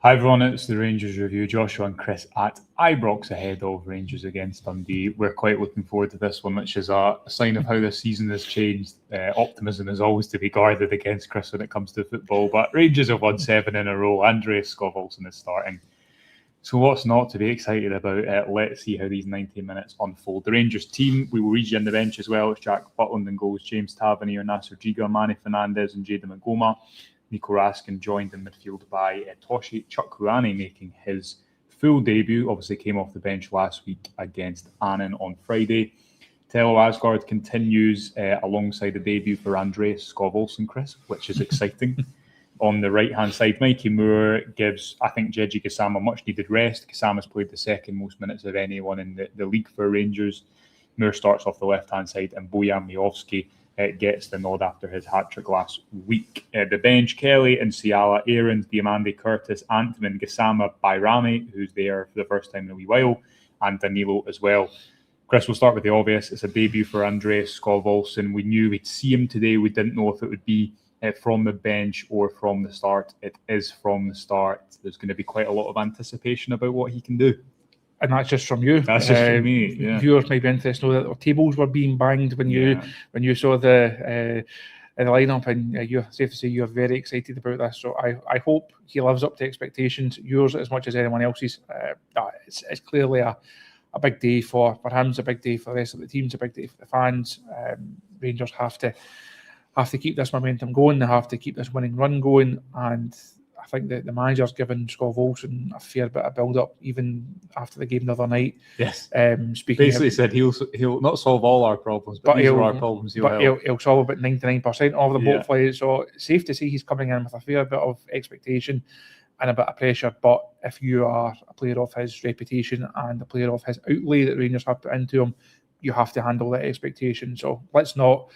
Hi everyone, it's the Rangers Review. Joshua and Chris at Ibrox ahead of Rangers against Dundee. We're quite looking forward to this one, which is a sign of how this season has changed. Optimism is always to be guarded against, Chris, when it comes to football, but Rangers have won 7 in a row. Skov Olsen is starting. So what's not to be excited about? Let's see how these 90 minutes unfold. The Rangers team, we will read you on the bench as well. It's Jack Butland in goals, James Tavernier, Nasser Giga, Manny Fernandez and Jada Magoma. Nico Raskin joined in midfield by Toshi Chukwuani making his full debut. Obviously came off the bench last week against Annan on Friday. Telo Asgard continues alongside the debut for Skov Olsen, Chris, which is exciting. On the right-hand side, Mikey Moore gives, I think, Jeji Kasama much needed rest. Kasama's played the second most minutes of anyone in the league for Rangers. Moore starts off the left-hand side and Bojan Miovski gets the nod after his hat-trick last week. The bench, Kelly and Ciala, Aarons, Diamande, Curtis, Antman, Gassama, Bayrami, who's there for the first time in a wee while, and Danilo as well. Chris, we'll start with the obvious. It's a debut for Skov Olsen. We knew we'd see him today. We didn't know if it would be from the bench or from the start. It is from the start. There's going to be quite a lot of anticipation about what he can do. And that's just from you. That's just from me. Yeah. Viewers might be interested to know that the tables were being banged when you saw the lineup, and you're safe to say you're very excited about this. So I hope he lives up to expectations, yours as much as anyone else's. It's clearly a big day for him. It's a big day for the rest of the team. It's a big day for the fans. Rangers have to keep this momentum going. They have to keep this winning run going, and I think that the manager's given Skov Olsen a fair bit of build-up, even after the game the other night. Yes. Basically said he'll not solve all our problems, but these are our problems. He'll solve about 99% of them, hopefully. So it's safe to say he's coming in with a fair bit of expectation and a bit of pressure. But if you are a player of his reputation and a player of his outlay that Rangers have put into him, you have to handle that expectation. So let's not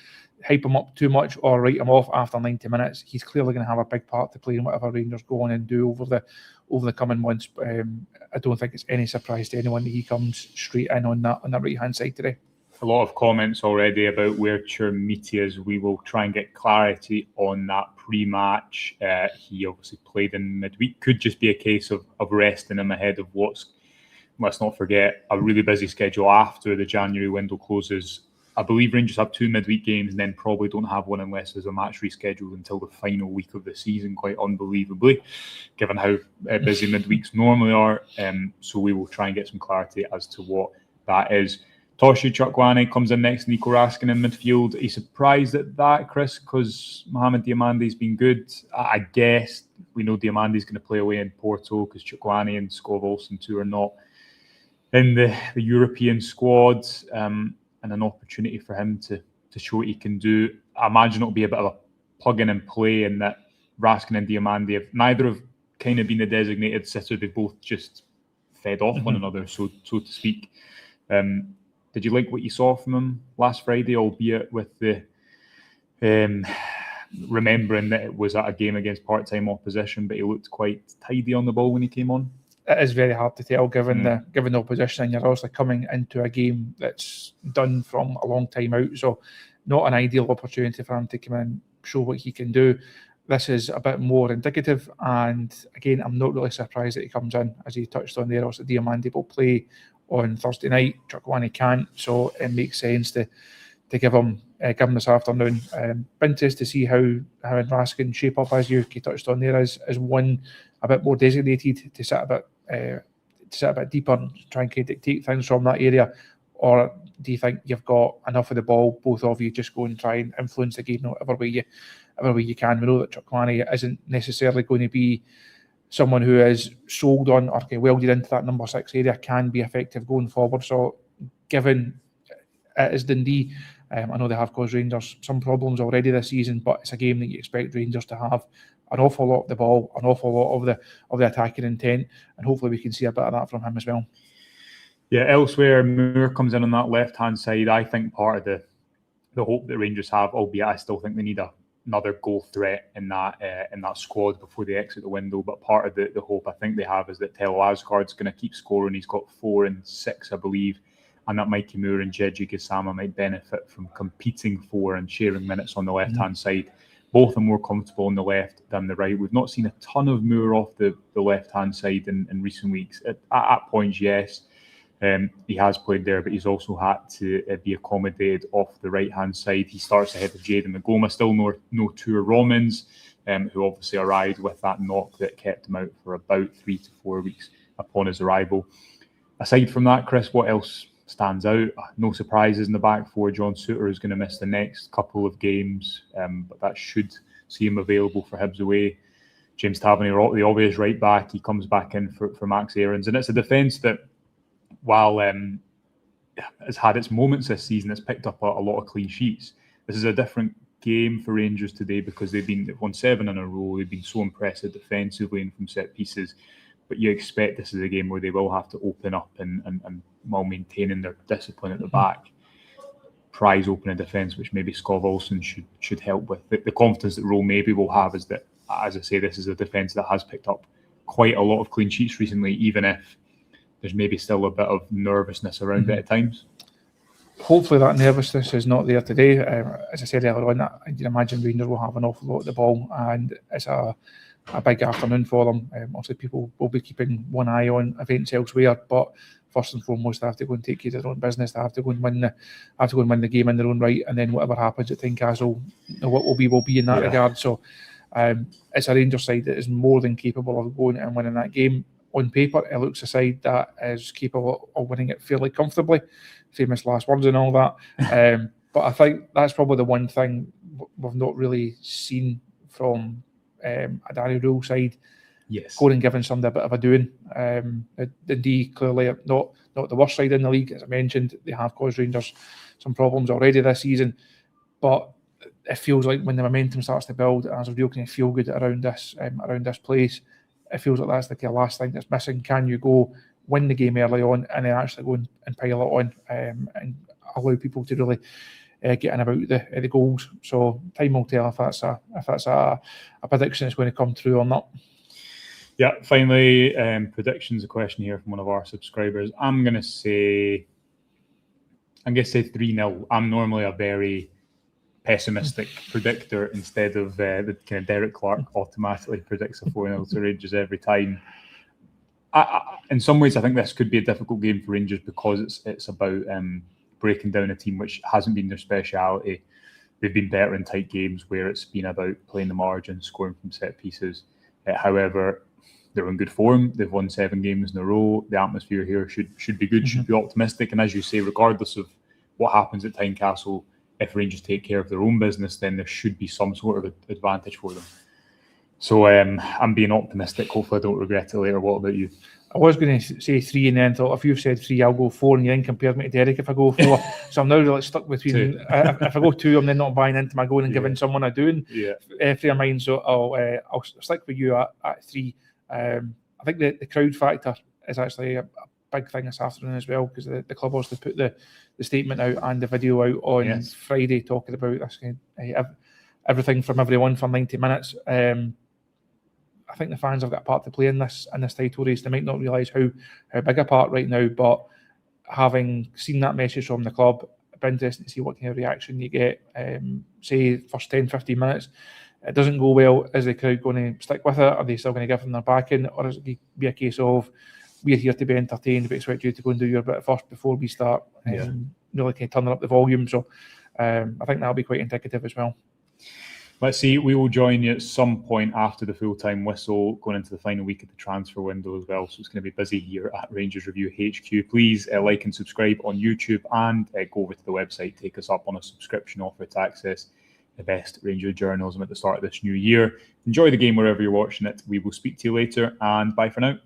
hype him up too much or write him off after 90 minutes. He's clearly going to have a big part to play in whatever Rangers go on and do over the coming months. I don't think it's any surprise to anyone that he comes straight in on that right hand side today. A lot of comments already about where Chermiti is. We will try and get clarity on that pre-match. He obviously played in midweek. Could just be a case of resting him ahead of let's not forget, a really busy schedule after the January window closes. I believe Rangers have 2 midweek games and then probably don't have one unless there's a match rescheduled until the final week of the season, quite unbelievably, given how busy midweeks normally are. So we will try and get some clarity as to what that is. Toshi Chukwuani comes in next to Nico Raskin in midfield. Are you surprised at that, Chris? Because Mohamed Diamande's been good. I guess we know Diamande's going to play away in Porto because Chukwuani and Skov Olsen too are not in the European squad. And an opportunity for him to show what he can do. I imagine it'll be a bit of a plug in and play, in that Raskin and Diamande neither have kind of been the designated sitter. They've both just fed off one another, so to speak. Did you like what you saw from him last Friday, albeit with the remembering that it was at a game against part-time opposition, but he looked quite tidy on the ball when he came on? It is very hard to tell given the opposition, and you're also coming into a game that's done from a long time out, so not an ideal opportunity for him to come in, show what he can do. This is a bit more indicative, and again, I'm not really surprised that he comes in, as he touched on there. Also, Diamande will play on Thursday night. Chukwuani can't, so it makes sense to give him this afternoon. Interested to see how Raskin shape up, as you touched on there, as one a bit more designated to sit a bit deeper and try and dictate things from that area, or do you think you've got enough of the ball, both of you, just go and try and influence the game whatever way you can? We know that Chukwuani isn't necessarily going to be someone who is sold on or welded into that number 6 area, can be effective going forward. So given it is Dundee, I know they have caused Rangers some problems already this season, but it's a game that you expect Rangers to have an awful lot of the ball, an awful lot of the attacking intent, and hopefully we can see a bit of that from him as well. Yeah, elsewhere, Moore comes in on that left-hand side. I think part of the hope that Rangers have, albeit I still think they need another goal threat in that squad before they exit the window, but part of the hope I think they have is that Telo Asgard's going to keep scoring. He's got 4 and 6, I believe, and that Mikey Moore and Jeji Gassama might benefit from competing for and sharing minutes on the left-hand side. Both of them more comfortable on the left than the right. We've not seen a ton of Moore off the left-hand side in recent weeks. At points, yes, he has played there, but he's also had to be accommodated off the right-hand side. He starts ahead of Jadon Magoma. Still no Tour Romans, who obviously arrived with that knock that kept him out for about 3 to 4 weeks upon his arrival. Aside from that, Chris, what else stands out? No surprises in the back four. John Souttar is going to miss the next couple of games, but that should see him available for Hibs away. James Tavernier, the obvious right back, he comes back in for Max Aarons. And it's a defence that, while has had its moments this season, it's picked up a lot of clean sheets. This is a different game for Rangers today because they've won 7 in a row. They've been so impressive defensively and from set pieces. But you expect this is a game where they will have to open up and while maintaining their discipline at the back, prize opening defence, which maybe Skov Olsen should help with. The confidence that Rowe maybe will have is that, as I say, this is a defence that has picked up quite a lot of clean sheets recently, even if there's maybe still a bit of nervousness around it at times. Hopefully that nervousness is not there today. As I said earlier on, I can imagine Rangers will have an awful lot of the ball, and it's a big afternoon for them. Obviously, people will be keeping one eye on events elsewhere, but first and foremost, they have to go and take care of their own business. They have to go and win the game in their own right, and then whatever happens at Tynecastle, what will be in that regard. So it's a Rangers side that is more than capable of going and winning that game. On paper, it looks a side that is capable of winning it fairly comfortably. Famous last words and all that. But I think that's probably the one thing we've not really seen from a Danny Rule side. Yes. Going and giving somebody a bit of a doing. Dundee clearly are not the worst side in the league. As I mentioned, they have caused Rangers some problems already this season. But it feels like when the momentum starts to build and there's a real kind of feel good around this place, it feels like that's the kind of last thing that's missing. Can you go win the game early on and then actually go and pile it on and allow people to really get in about the goals? So time will tell if that's a prediction that's going to come through or not. Yeah, finally, predictions, a question here from one of our subscribers. I'm going to say 3-0. I'm normally a very pessimistic predictor instead of the kind of Derek Clark automatically predicts a 4-0 to Rangers every time. In some ways, I think this could be a difficult game for Rangers because it's about breaking down a team which hasn't been their speciality. They've been better in tight games where it's been about playing the margin, scoring from set pieces. However, they're in good form. They've won 7 games in a row. The atmosphere here should be good, should be optimistic. And as you say, regardless of what happens at Tynecastle, if Rangers take care of their own business, then there should be some sort of advantage for them. So I'm being optimistic. Hopefully I don't regret it later. What about you? I was going to say 3 and then thought if you've said 3, I'll go 4, and you then compared me to Derek if I go 4. So I'm now really stuck between. If I go 2, I'm then not buying into my going and giving someone a doing. Free of mind. So I'll stick with you at 3. I think the crowd factor is actually a big thing this afternoon as well, because the club obviously put the statement out and the video out on Friday talking about this everything from everyone for 90 minutes. I think the fans have got a part to play in this title race. They might not realise how big a part right now, but having seen that message from the club, it'd be interesting to see what kind of reaction you get. Say first 10-15 minutes, it doesn't go well. Is the crowd going to stick with it? Are they still going to give them their backing, or is it be a case of we're here to be entertained, but expect you to go and do your bit first before we start really kind of turning up the volume? So I think that'll be quite indicative as well. Let's see, we will join you at some point after the full-time whistle, going into the final week of the transfer window as well. So it's going to be busy here at Rangers Review HQ. Please like and subscribe on YouTube, and go over to the website, take us up on a subscription offer to access the best Rangers journalism at the start of this new year. Enjoy the game wherever you're watching it. We will speak to you later, and bye for now.